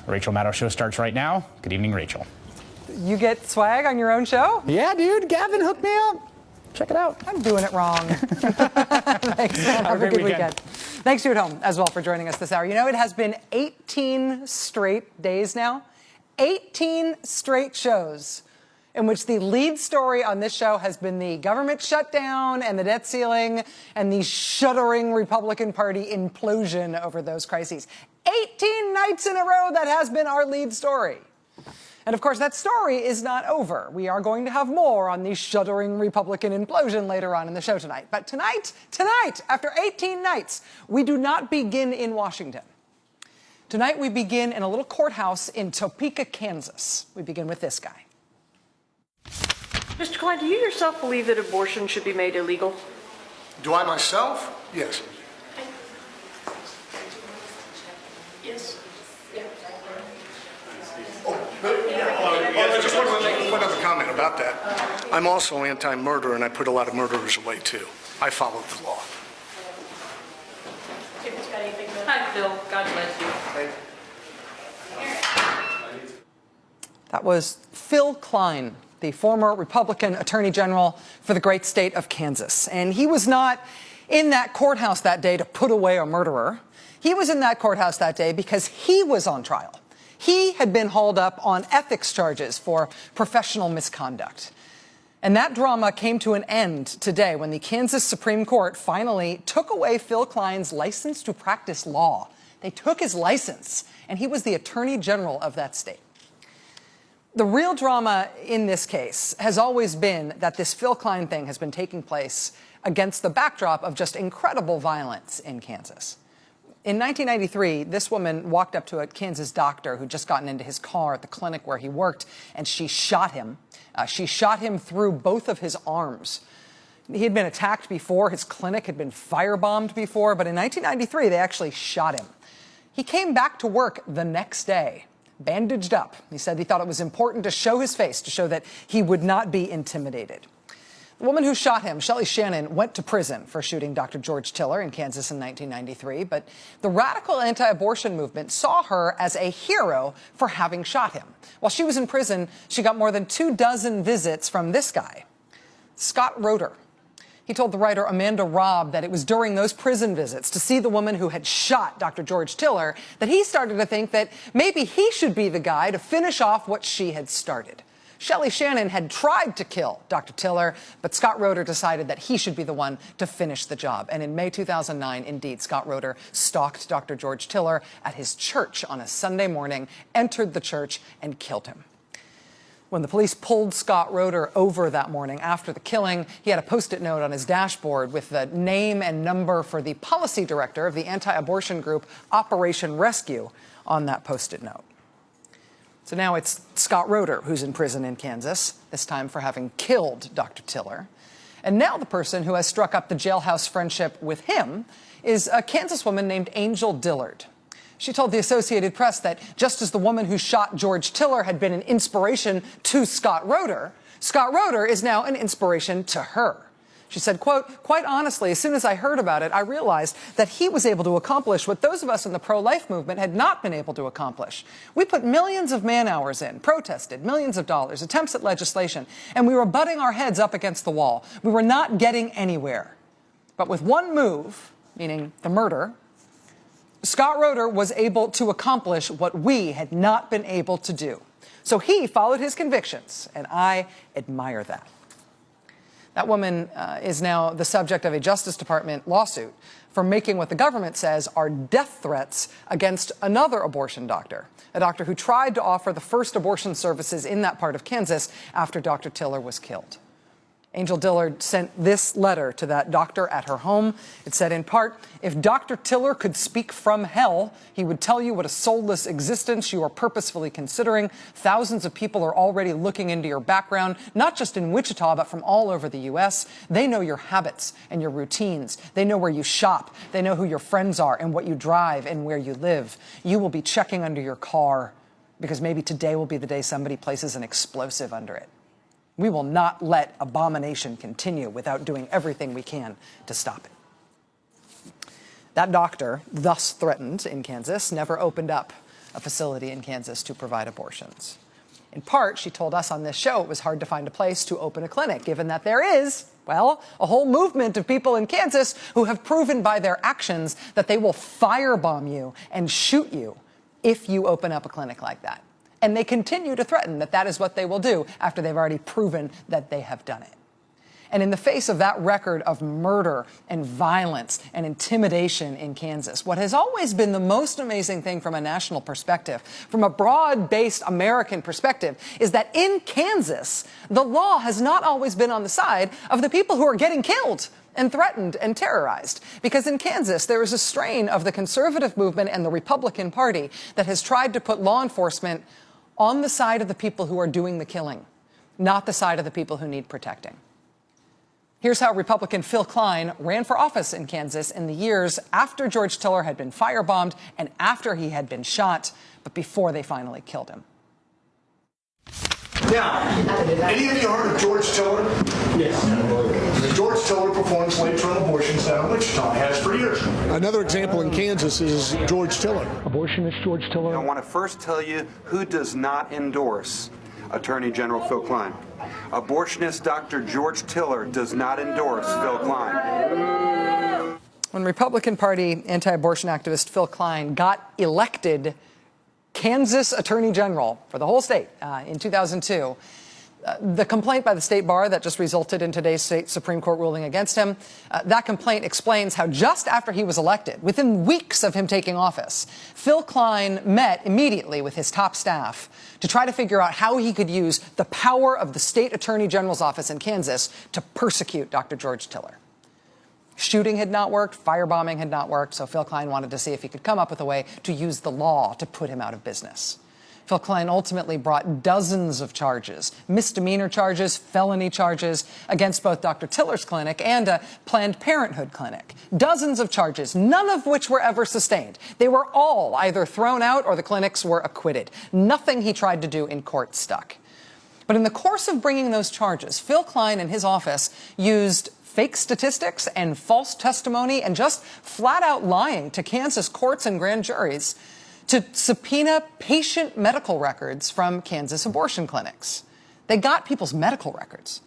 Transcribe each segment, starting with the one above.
The Rachel Maddow Show starts right now. Good evening, Rachel. You get swag on your own show? Yeah, dude. Gavin hooked me up. Check it out. I'm doing it wrong. Thanks, man. Have a good weekend. Thanks to you at home as well for joining us this hour. You know, it has been 18 straight days now, 18 straight shows in which the lead story on this show has been the government shutdown and the debt ceiling and the shuddering Republican Party implosion over those crises. 18 nights in a row that has been our lead story. And of course, that story is not over. We are going to have more on the shuddering Republican implosion later on in the show tonight. But tonight, after 18 nights, we do not begin in Washington. Tonight, we begin in a little courthouse in Topeka, Kansas. We begin with this guy. Mr. Klein, do you yourself believe that abortion should be made illegal? Do I myself? Yes. Yes. I just want to make one other comment about that. I'm also anti-murder, and I put a lot of murderers away, too. I follow the law. Hi, Phil. God bless you. That was Phill Kline, the former Republican Attorney General for the great state of Kansas. And he was not in that courthouse that day to put away a murderer. He was in that courthouse that day because he was on trial. He had been hauled up on ethics charges for professional misconduct. And that drama came to an end today when the Kansas Supreme Court finally took away Phill Kline's license to practice law. They took his license, and he was the Attorney General of that state. The real drama in this case has always been that this Phill Kline thing has been taking place against the backdrop of just incredible violence in Kansas. In 1993, this woman walked up to a Kansas doctor who'd just gotten into his car at the clinic where he worked, and she shot him. She shot him through both of his arms. He had been attacked before. His clinic had been firebombed before, but in 1993, they actually shot him. He came back to work the next day, bandaged up. He said he thought it was important to show his face, to show that he would not be intimidated. The woman who shot him, Shelley Shannon, went to prison for shooting Dr. George Tiller in Kansas in 1993, but the radical anti-abortion movement saw her as a hero for having shot him. While she was in prison, she got more than 24 visits from this guy, Scott Roeder. He told the writer Amanda Robb that it was during those prison visits to see the woman who had shot Dr. George Tiller that he started to think that maybe he should be the guy to finish off what she had started. Shelley Shannon had tried to kill Dr. Tiller, but Scott Roeder decided that he should be the one to finish the job. And in May 2009, indeed, Scott Roeder stalked Dr. George Tiller at his church on a Sunday morning, entered the church, and killed him. When the police pulled Scott Roeder over that morning after the killing, he had a Post-it note on his dashboard with the name and number for the policy director of the anti-abortion group Operation Rescue on that Post-it note. So now it's Scott Roeder who's in prison in Kansas, this time for having killed Dr. Tiller. And now the person who has struck up the jailhouse friendship with him is a Kansas woman named Angel Dillard. She told the Associated Press that just as the woman who shot George Tiller had been an inspiration to Scott Roeder is now an inspiration to her. She said, quote, "Quite honestly, as soon as I heard about it, I realized that he was able to accomplish what those of us in the pro-life movement had not been able to accomplish. We put millions of man-hours in, protested, millions of dollars, attempts at legislation, and we were butting our heads up against the wall. We were not getting anywhere. But with one move, meaning the murder, Scott Roeder was able to accomplish what we had not been able to do. So he followed his convictions, and I admire that." That woman is now the subject of a Justice Department lawsuit for making what the government says are death threats against another abortion doctor, a doctor who tried to offer the first abortion services in that part of Kansas after Dr. Tiller was killed. Angel Dillard sent this letter to that doctor at her home. It said, in part, "If Dr. Tiller could speak from hell, he would tell you what a soulless existence you are purposefully considering. Thousands of people are already looking into your background, not just in Wichita, but from all over the U.S. They know your habits and your routines. They know where you shop. They know who your friends are and what you drive and where you live. You will be checking under your car because maybe today will be the day somebody places an explosive under it. We will not let abomination continue without doing everything we can to stop it." That doctor, thus threatened in Kansas, never opened up a facility in Kansas to provide abortions. In part, she told us on this show it was hard to find a place to open a clinic, given that there is, well, a whole movement of people in Kansas who have proven by their actions that they will firebomb you and shoot you if you open up a clinic like that. And they continue to threaten that that is what they will do after they've already proven that they have done it. And in the face of that record of murder and violence and intimidation in Kansas, what has always been the most amazing thing from a national perspective, from a broad-based American perspective, is that in Kansas, the law has not always been on the side of the people who are getting killed and threatened and terrorized. Because in Kansas, there is a strain of the conservative movement and the Republican Party that has tried to put law enforcement on the side of the people who are doing the killing, not the side of the people who need protecting. Here's how Republican Phill Kline ran for office in Kansas in the years after George Tiller had been firebombed and after he had been shot, but before they finally killed him. Now, any of you heard of George Tiller? Yes. George Tiller performs late-term abortions down in Wichita. He has for years. Another example in Kansas is George Tiller. Abortionist George Tiller. I want to first tell you who does not endorse Attorney General Phil Klein. Abortionist Dr. George Tiller does not endorse Phil Klein. When Republican Party anti-abortion activist Phil Klein got elected Kansas Attorney General for the whole state in 2002, the complaint by the state bar that just resulted in today's state Supreme Court ruling against him, that complaint explains how just after he was elected, within weeks of him taking office, Phill Kline met immediately with his top staff to try to figure out how he could use the power of the state attorney general's office in Kansas to persecute Dr. George Tiller. Shooting had not worked, firebombing had not worked, so Phill Kline wanted to see if he could come up with a way to use the law to put him out of business. Phill Kline ultimately brought dozens of charges, misdemeanor charges, felony charges, against both Dr. Tiller's clinic and a Planned Parenthood clinic. Dozens of charges, none of which were ever sustained. They were all either thrown out or the clinics were acquitted. Nothing he tried to do in court stuck. But in the course of bringing those charges, Phill Kline and his office used fake statistics and false testimony and just flat-out lying to Kansas courts and grand juries to subpoena patient medical records from Kansas abortion clinics. They got people's medical records.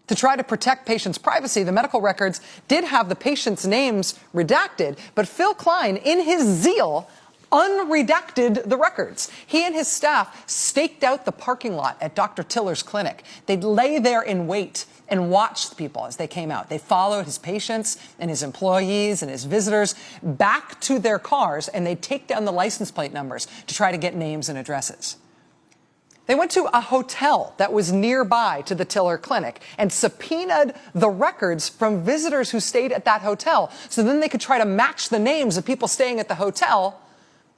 To try to protect patients' privacy, the medical records did have the patients' names redacted, but Phill Kline, in his zeal, unredacted the records. He and his staff staked out the parking lot at Dr. Tiller's clinic. They'd lay there in wait and watched people as they came out. They followed his patients and his employees and his visitors back to their cars, and they'd take down the license plate numbers to try to get names and addresses. They went to a hotel that was nearby to the Tiller clinic and subpoenaed the records from visitors who stayed at that hotel, so then they could try to match the names of people staying at the hotel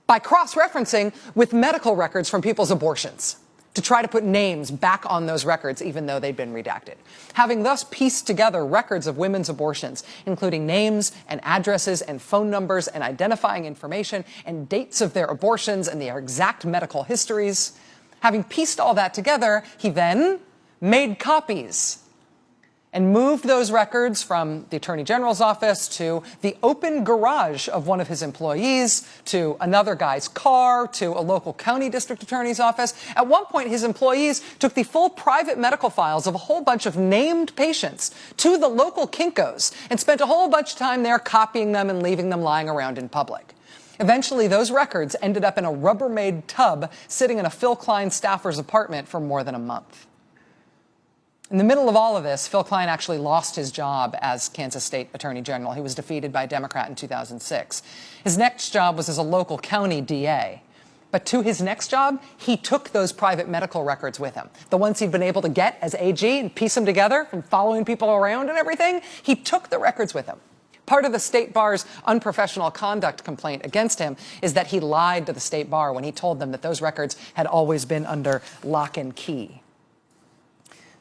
by cross-referencing with medical records from people's abortions, to try to put names back on those records, even though they'd been redacted. Having thus pieced together records of women's abortions, including names and addresses and phone numbers and identifying information and dates of their abortions and their exact medical histories, having pieced all that together, he then made copies and moved those records from the Attorney General's office to the open garage of one of his employees, to another guy's car, to a local county district attorney's office. At one point, his employees took the full private medical files of a whole bunch of named patients to the local Kinko's and spent a whole bunch of time there copying them and leaving them lying around in public. Eventually, those records ended up in a Rubbermaid tub sitting in a Phill Kline staffer's apartment for more than a month. In the middle of all of this, Phill Kline actually lost his job as Kansas State Attorney General. He was defeated by a Democrat in 2006. His next job was as a local county DA. But to his next job, he took those private medical records with him. The ones he'd been able to get as AG and piece them together from following people around and everything, he took the records with him. Part of the state bar's unprofessional conduct complaint against him is that he lied to the state bar when he told them that those records had always been under lock and key.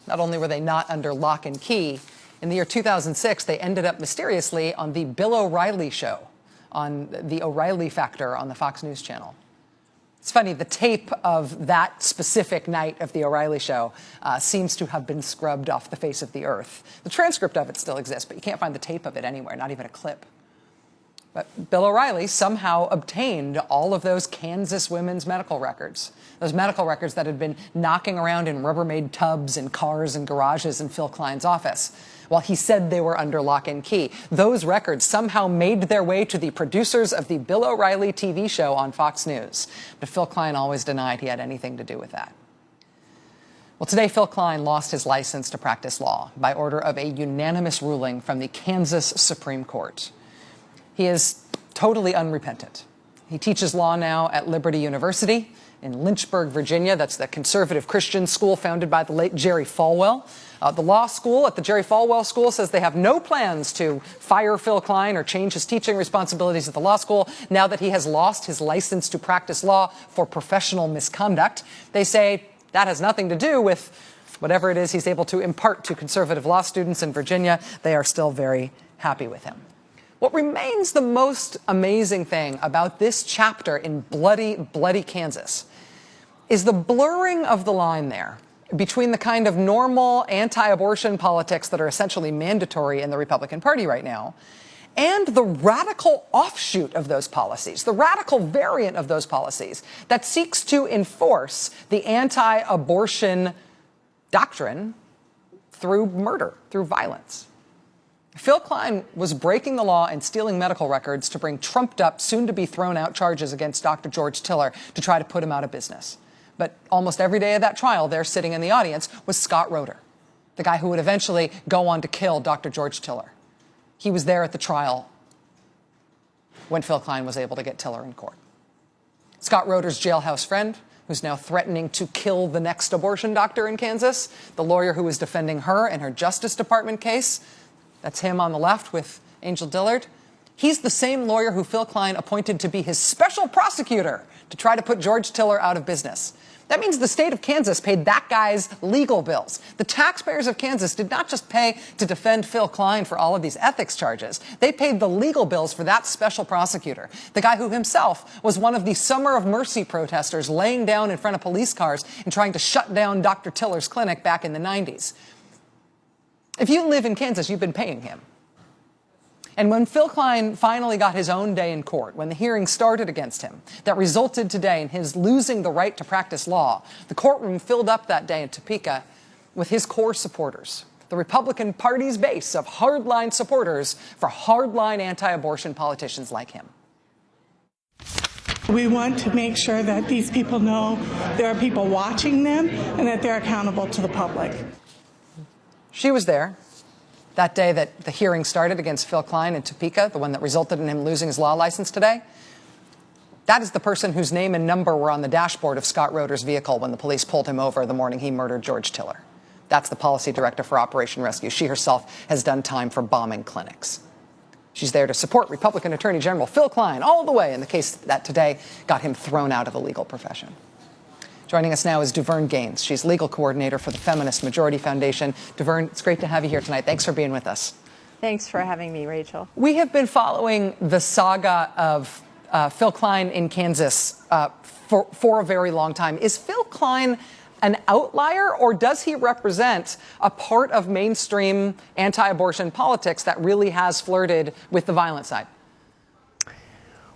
Not only were they not under lock and key, in the year 2006, they ended up mysteriously on the Bill O'Reilly show, on the O'Reilly Factor on the Fox News channel. It's funny, the tape of that specific night of the O'Reilly show seems to have been scrubbed off the face of the earth. The transcript of it still exists, but you can't find the tape of it anywhere, not even a clip. But Bill O'Reilly somehow obtained all of those Kansas women's medical records, those medical records that had been knocking around in Rubbermaid tubs and cars and garages in Phill Kline's office, while he said they were under lock and key. Those records somehow made their way to the producers of the Bill O'Reilly TV show on Fox News. But Phill Kline always denied he had anything to do with that. Well, today, Phill Kline lost his license to practice law by order of a unanimous ruling from the Kansas Supreme Court. He is totally unrepentant. He teaches law now at Liberty University in Lynchburg, Virginia. That's the conservative Christian school founded by the late Jerry Falwell. The law school at the Jerry Falwell School says they have no plans to fire Phill Kline or change his teaching responsibilities at the law school now that he has lost his license to practice law for professional misconduct. They say that has nothing to do with whatever it is he's able to impart to conservative law students in Virginia. They are still very happy with him. What remains the most amazing thing about this chapter in bloody, bloody Kansas is the blurring of the line there between the kind of normal anti-abortion politics that are essentially mandatory in the Republican Party right now and the radical offshoot of those policies, the radical variant of those policies that seeks to enforce the anti-abortion doctrine through murder, through violence. Phill Kline was breaking the law and stealing medical records to bring trumped-up, soon-to-be-thrown-out charges against Dr. George Tiller to try to put him out of business. But almost every day of that trial, there sitting in the audience was Scott Roeder, the guy who would eventually go on to kill Dr. George Tiller. He was there at the trial when Phill Kline was able to get Tiller in court. Scott Roeder's jailhouse friend, who's now threatening to kill the next abortion doctor in Kansas, the lawyer who was defending her in her Justice Department case, that's him on the left with Angel Dillard. He's the same lawyer who Phill Kline appointed to be his special prosecutor to try to put George Tiller out of business. That means the state of Kansas paid that guy's legal bills. The taxpayers of Kansas did not just pay to defend Phill Kline for all of these ethics charges. They paid the legal bills for that special prosecutor, the guy who himself was one of the Summer of Mercy protesters laying down in front of police cars and trying to shut down Dr. Tiller's clinic back in the 90s. If you live in Kansas, you've been paying him. And when Phill Kline finally got his own day in court, when the hearing started against him, that resulted today in his losing the right to practice law, the courtroom filled up that day in Topeka with his core supporters, the Republican Party's base of hardline supporters for hardline anti-abortion politicians like him. We want to make sure that these people know there are people watching them and that they're accountable to the public. She was there that day that the hearing started against Phill Kline in Topeka, the one that resulted in him losing his law license today. That is the person whose name and number were on the dashboard of Scott Roeder's vehicle when the police pulled him over the morning he murdered George Tiller. That's the policy director for Operation Rescue. She herself has done time for bombing clinics. She's there to support Republican Attorney General Phill Kline all the way in the case that today got him thrown out of the legal profession. Joining us now is Duverne Gaines. She's legal coordinator for the Feminist Majority Foundation. Duverne, it's great to have you here tonight. Thanks for being with us. Thanks for having me, Rachel. We have been following the saga of Phill Kline in Kansas for a very long time. Is Phill Kline an outlier, or does he represent a part of mainstream anti-abortion politics that really has flirted with the violent side?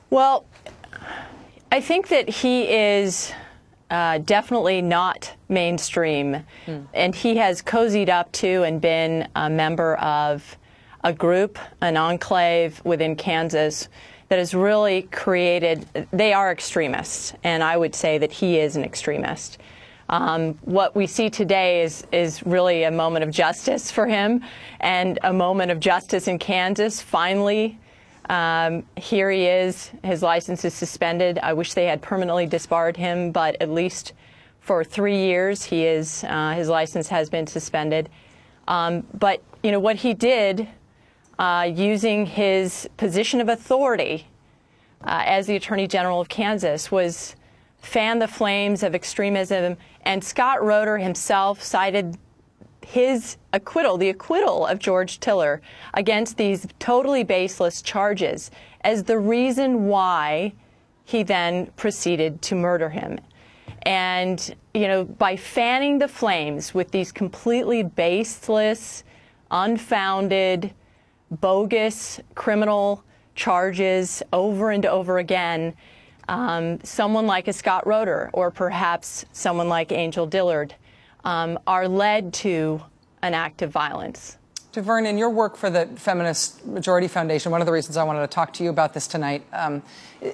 Well, I think that he is definitely not mainstream. And he has cozied up to and been a member of a group, an enclave within Kansas that has really created, they are extremists. And I would say that he is an extremist. What we see today is really a moment of justice for him and a moment of justice in Kansas. Finally, here he is. His license is suspended. I wish they had permanently disbarred him, but at least for 3 years, his license has been suspended. But you know what he did, using his position of authority as the Attorney General of Kansas, was fan the flames of extremism. And Scott Roeder himself cited his acquittal, the acquittal of George Tiller against these totally baseless charges as the reason why he then proceeded to murder him. And, you know, by fanning the flames with these completely baseless, unfounded, bogus criminal charges over and over again, someone like a Scott Roeder or perhaps someone like Angel Dillard are led to an act of violence. Vern, in your work for the Feminist Majority Foundation, one of the reasons I wanted to talk to you about this tonight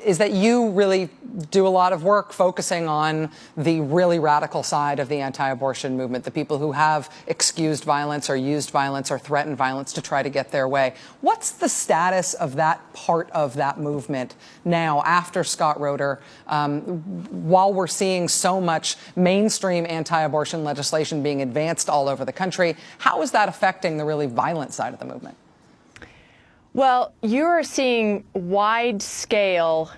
is that you really do a lot of work focusing on the really radical side of the anti-abortion movement, the people who have excused violence or used violence or threatened violence to try to get their way. What's the status of that part of that movement now after Scott Roeder, while we're seeing so much mainstream anti-abortion legislation being advanced all over the country? How is that affecting the really violent side of the movement? Well, you're seeing wide-scale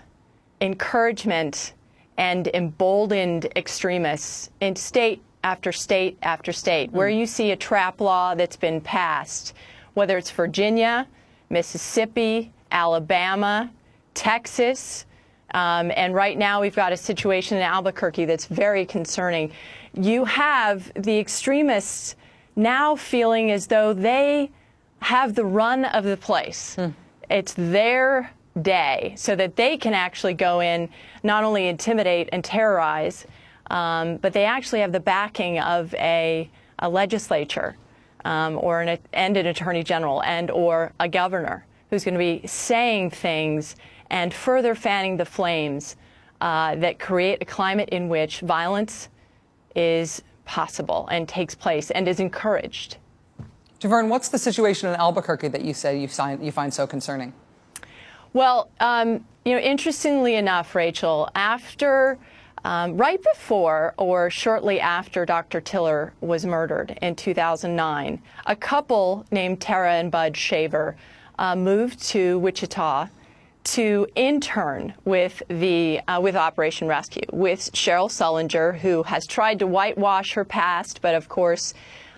encouragement and emboldened extremists in state after state after state, where you see a trap law that's been passed, whether it's Virginia, Mississippi, Alabama, Texas, and right now we've got a situation in Albuquerque that's very concerning. You have the extremists now feeling as though they have the run of the place. It's their day, so that they can actually go in, not only intimidate and terrorize, but they actually have the backing of a legislature or an attorney general and or a governor who's going to be saying things and further fanning the flames that create a climate in which violence is possible and takes place and is encouraged. Vern, what's the situation in Albuquerque that you say you find so concerning? Well, interestingly enough, Rachel, after, right before or shortly after Dr. Tiller was murdered in 2009, a couple named Tara and Bud Shaver moved to Wichita to intern with with Operation Rescue, with Cheryl Sullinger, who has tried to whitewash her past, but of course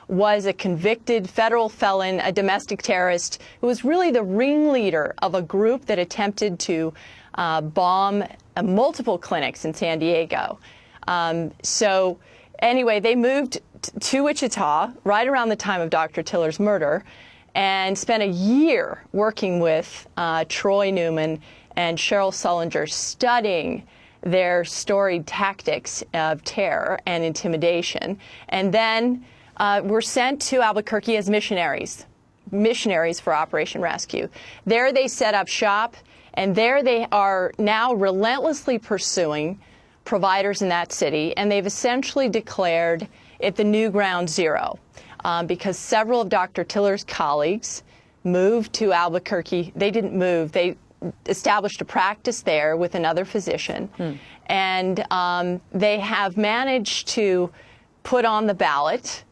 was a convicted federal felon, a domestic terrorist, who was really the ringleader of a group that attempted to bomb multiple clinics in San Diego. So anyway, they moved to Wichita right around the time of Dr. Tiller's murder and spent a year working with Troy Newman and Cheryl Sullinger studying their storied tactics of terror and intimidation, and then were sent to Albuquerque as missionaries for Operation Rescue. There they set up shop, and there they are now relentlessly pursuing providers in that city, and they've essentially declared it the new ground zero because several of Dr. Tiller's colleagues moved to Albuquerque. They didn't move. They established a practice there with another physician, and they have managed to put on the ballot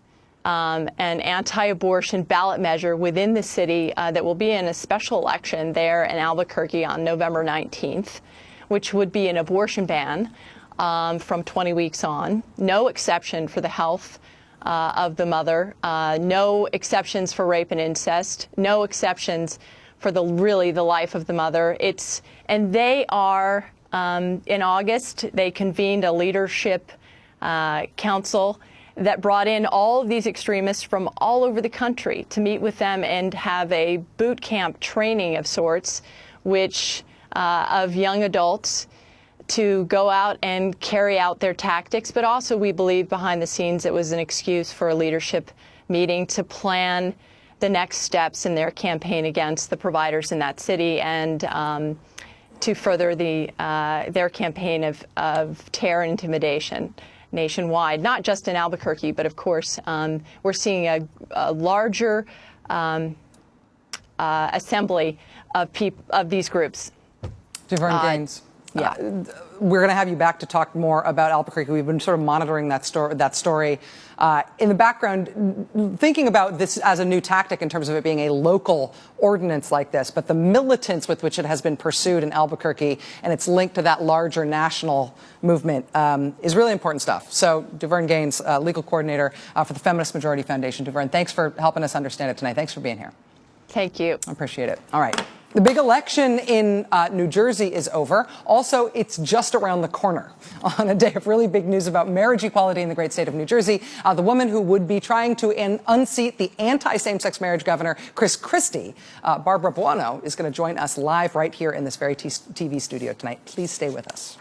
an anti-abortion ballot measure within the city that will be in a special election there in Albuquerque on November 19th, which would be an abortion ban from 20 weeks on, no exception for the health of the mother, no exceptions for rape and incest, no exceptions for the life of the mother. And they are, in August, they convened a leadership council that brought in all of these extremists from all over the country to meet with them and have a boot camp training of sorts, which of young adults to go out and carry out their tactics. But also, we believe behind the scenes it was an excuse for a leadership meeting to plan the next steps in their campaign against the providers in that city and to further their campaign of terror and intimidation nationwide, not just in Albuquerque, but of course we're seeing a larger assembly of these groups. Vern Gaines. Yeah. We're going to have you back to talk more about Albuquerque. We've been sort of monitoring that story. In the background, thinking about this as a new tactic in terms of it being a local ordinance like this, but the militance with which it has been pursued in Albuquerque and its link to that larger national movement is really important stuff. So, Vern Gaines, legal coordinator for the Feminist Majority Foundation. Vern, thanks for helping us understand it tonight. Thanks for being here. Thank you. I appreciate it. All right. The big election in New Jersey is over. Also, it's just around the corner. On a day of really big news about marriage equality in the great state of New Jersey, the woman who would be trying to unseat the anti-same-sex marriage governor, Chris Christie, Barbara Buono, is going to join us live right here in this very TV studio tonight. Please stay with us.